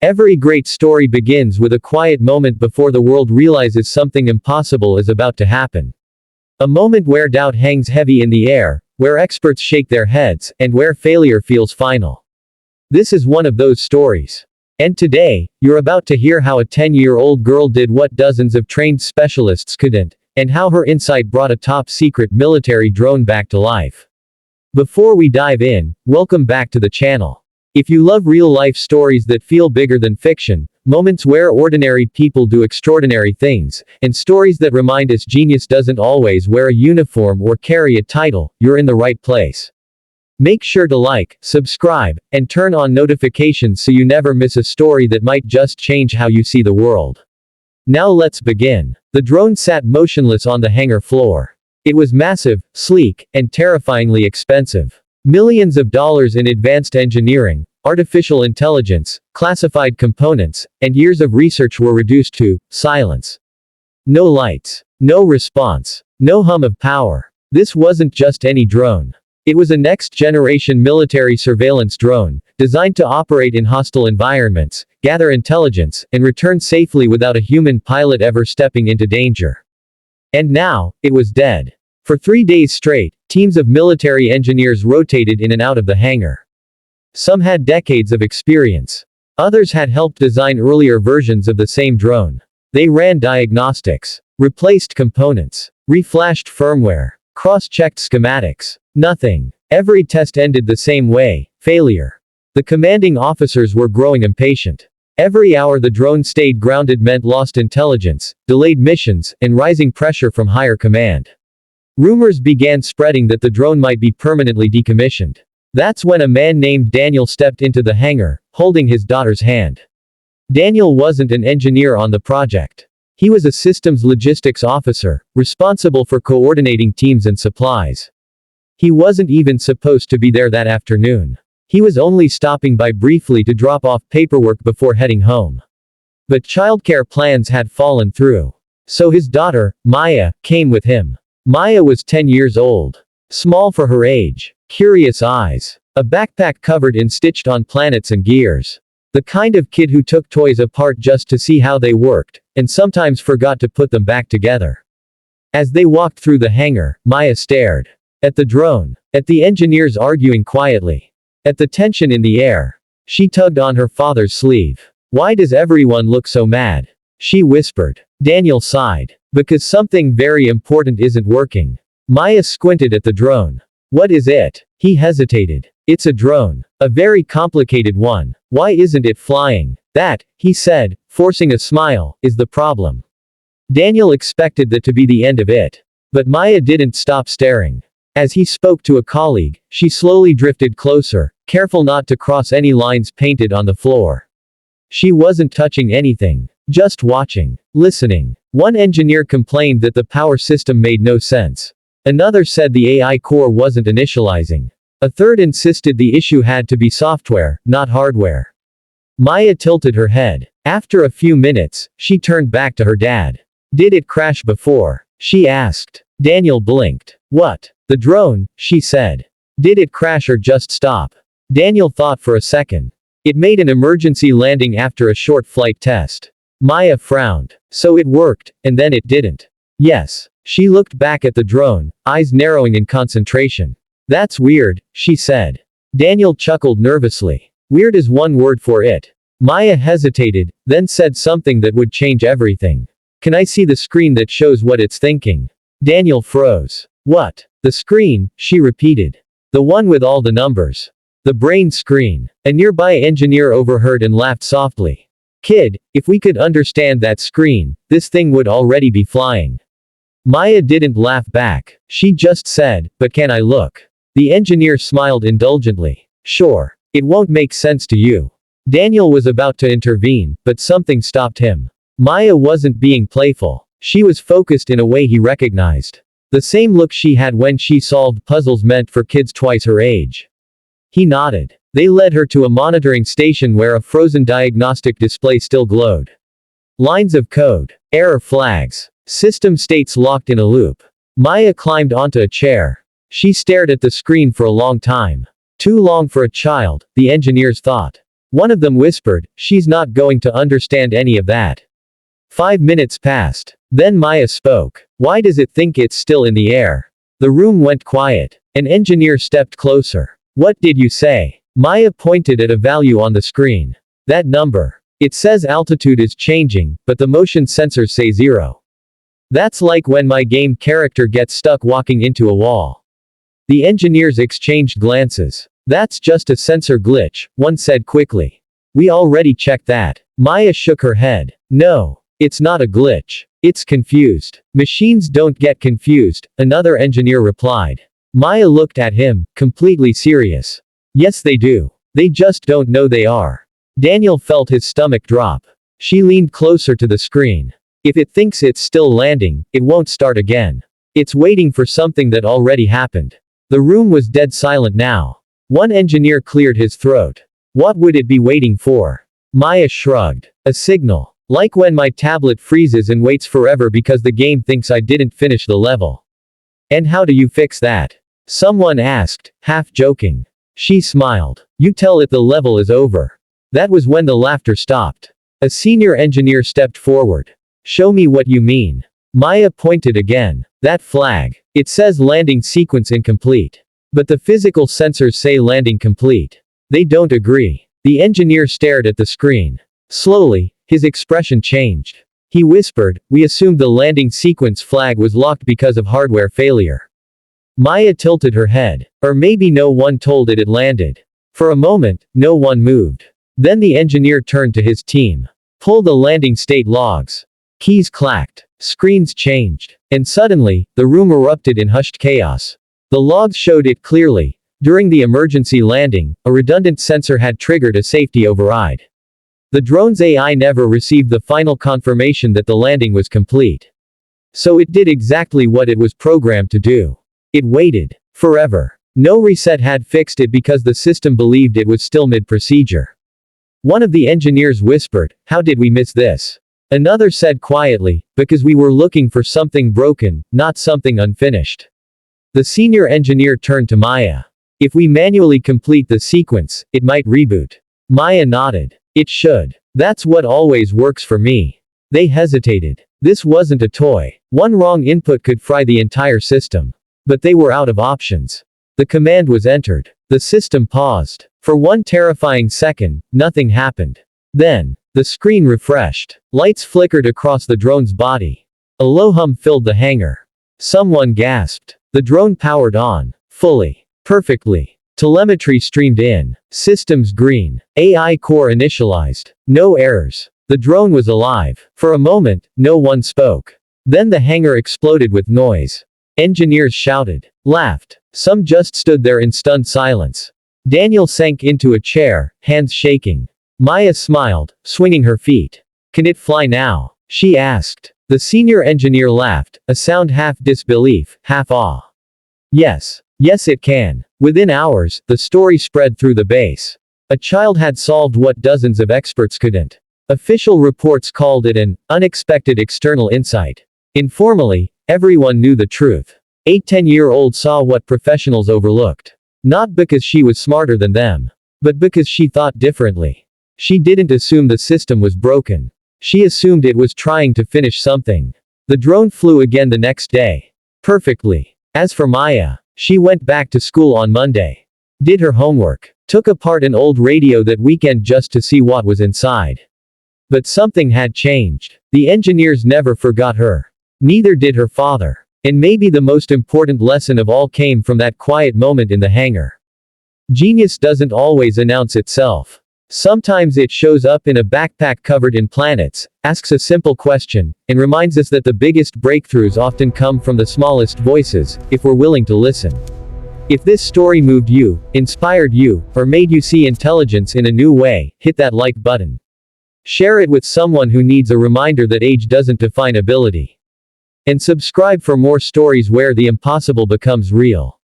Every great story begins with a quiet moment before the world realizes something impossible is about to happen. A moment where doubt hangs heavy in the air, where experts shake their heads, and where failure feels final. This is one of those stories. And today, you're about to hear how a 10-year-old girl did what dozens of trained specialists couldn't, and how her insight brought a top-secret military drone back to life. Before we dive in, welcome back to the channel. If you love real-life stories that feel bigger than fiction, moments where ordinary people do extraordinary things, and stories that remind us genius doesn't always wear a uniform or carry a title, you're in the right place. Make sure to like, subscribe, and turn on notifications so you never miss a story that might just change how you see the world. Now let's begin. The drone sat motionless on the hangar floor. It was massive, sleek, and terrifyingly expensive. Millions of dollars in advanced engineering, artificial intelligence, classified components, and years of research were reduced to silence. No lights. No response. No hum of power. This wasn't just any drone. It was a next-generation military surveillance drone, designed to operate in hostile environments, gather intelligence, and return safely without a human pilot ever stepping into danger. And now, it was dead. For 3 days straight, teams of military engineers rotated in and out of the hangar. Some had decades of experience. Others had helped design earlier versions of the same drone. They ran diagnostics, replaced components, reflashed firmware, cross-checked schematics. Nothing. Every test ended the same way: failure. The commanding officers were growing impatient. Every hour the drone stayed grounded meant lost intelligence, delayed missions, and rising pressure from higher command. Rumors began spreading that the drone might be permanently decommissioned. That's when a man named Daniel stepped into the hangar, holding his daughter's hand. Daniel wasn't an engineer on the project. He was a systems logistics officer, responsible for coordinating teams and supplies. He wasn't even supposed to be there that afternoon. He was only stopping by briefly to drop off paperwork before heading home. But childcare plans had fallen through. So his daughter, Maya, came with him. Maya was 10 years old. Small for her age. Curious eyes. A backpack covered in stitched-on planets and gears. The kind of kid who took toys apart just to see how they worked, and sometimes forgot to put them back together. As they walked through the hangar, Maya stared. At the drone. At the engineers arguing quietly. At the tension in the air. She tugged on her father's sleeve. "Why does everyone look so mad?" she whispered. Daniel sighed. "Because something very important isn't working." Maya squinted at the drone. "What is it?" He hesitated. "It's a drone. A very complicated one. Why isn't it flying?" "That," he said, forcing a smile, "is the problem." Daniel expected that to be the end of it. But Maya didn't stop staring. As he spoke to a colleague, she slowly drifted closer, careful not to cross any lines painted on the floor. She wasn't touching anything. Just watching. Listening. One engineer complained that the power system made no sense. Another said the AI core wasn't initializing. A third insisted the issue had to be software, not hardware. Maya tilted her head. After a few minutes, she turned back to her dad. "Did it crash before?" she asked. Daniel blinked. "What? The drone?" she said. "Did it crash or just stop?" Daniel thought for a second. "It made an emergency landing after a short flight test." Maya frowned. "So it worked, and then it didn't?" "Yes." She looked back at the drone, eyes narrowing in concentration. "That's weird," she said. Daniel chuckled nervously. "Weird is one word for it." Maya hesitated, then said something that would change everything. "Can I see the screen that shows what it's thinking?" Daniel froze. "What? The screen?" she repeated. "The one with all the numbers. The brain screen." A nearby engineer overheard and laughed softly. "Kid, if we could understand that screen, this thing would already be flying." Maya didn't laugh back. She just said, "But can I look?" The engineer smiled indulgently. "Sure. It won't make sense to you." Daniel was about to intervene, but something stopped him. Maya wasn't being playful. She was focused in a way he recognized. The same look she had when she solved puzzles meant for kids twice her age. He nodded. They led her to a monitoring station where a frozen diagnostic display still glowed. Lines of code. Error flags. System states locked in a loop. Maya climbed onto a chair. She stared at the screen for a long time. Too long for a child, the engineers thought. One of them whispered, "She's not going to understand any of that." 5 minutes passed. Then Maya spoke. "Why does it think it's still in the air?" The room went quiet. An engineer stepped closer. "What did you say?" Maya pointed at a value on the screen. "That number. It says altitude is changing, but the motion sensors say 0. That's like when my game character gets stuck walking into a wall." The engineers exchanged glances. "That's just a sensor glitch," one said quickly. "We already checked that." Maya shook her head. "No. It's not a glitch. It's confused." "Machines don't get confused," another engineer replied. Maya looked at him, completely serious. "Yes they do. They just don't know they are." Daniel felt his stomach drop. She leaned closer to the screen. "If it thinks it's still landing, it won't start again. It's waiting for something that already happened." The room was dead silent now. One engineer cleared his throat. "What would it be waiting for?" Maya shrugged. "A signal. Like when my tablet freezes and waits forever because the game thinks I didn't finish the level." "And how do you fix that?" someone asked, half joking. She smiled. "You tell it the level is over." That was when the laughter stopped. A senior engineer stepped forward. "Show me what you mean." Maya pointed again. "That flag. It says landing sequence incomplete. But the physical sensors say landing complete. They don't agree." The engineer stared at the screen. Slowly, his expression changed. He whispered, "We assumed the landing sequence flag was locked because of hardware failure." Maya tilted her head. "Or maybe no one told it landed." For a moment, no one moved. Then the engineer turned to his team. "Pull the landing state logs." Keys clacked. Screens changed. And suddenly, the room erupted in hushed chaos. The logs showed it clearly. During the emergency landing, a redundant sensor had triggered a safety override. The drone's AI never received the final confirmation that the landing was complete. So it did exactly what it was programmed to do. It waited. Forever. No reset had fixed it because the system believed it was still mid-procedure. One of the engineers whispered, "How did we miss this?" Another said quietly, "Because we were looking for something broken, not something unfinished." The senior engineer turned to Maya. "If we manually complete the sequence, it might reboot." Maya nodded. "It should. That's what always works for me." They hesitated. This wasn't a toy. One wrong input could fry the entire system. But they were out of options. The command was entered. The system paused. For one terrifying second, nothing happened. Then, the screen refreshed. Lights flickered across the drone's body. A low hum filled the hangar. Someone gasped. The drone powered on. Fully. Perfectly. Telemetry streamed in. Systems green. AI core initialized. No errors. The drone was alive. For a moment, no one spoke. Then the hangar exploded with noise. Engineers shouted. Laughed. Some just stood there in stunned silence. Daniel sank into a chair, hands shaking. Maya smiled, swinging her feet. "Can it fly now?" she asked. The senior engineer laughed, a sound half disbelief, half awe. "Yes. Yes it can." Within hours, the story spread through the base. A child had solved what dozens of experts couldn't. Official reports called it an unexpected external insight. Informally, everyone knew the truth. A 10-year-old saw what professionals overlooked. Not because she was smarter than them. But because she thought differently. She didn't assume the system was broken. She assumed it was trying to finish something. The drone flew again the next day. Perfectly. As for Maya, she went back to school on Monday. Did her homework. Took apart an old radio that weekend just to see what was inside. But something had changed. The engineers never forgot her. Neither did her father. And maybe the most important lesson of all came from that quiet moment in the hangar. Genius doesn't always announce itself. Sometimes it shows up in a backpack covered in planets, asks a simple question, and reminds us that the biggest breakthroughs often come from the smallest voices, if we're willing to listen. If this story moved you, inspired you, or made you see intelligence in a new way, hit that like button. Share it with someone who needs a reminder that age doesn't define ability. And subscribe for more stories where the impossible becomes real.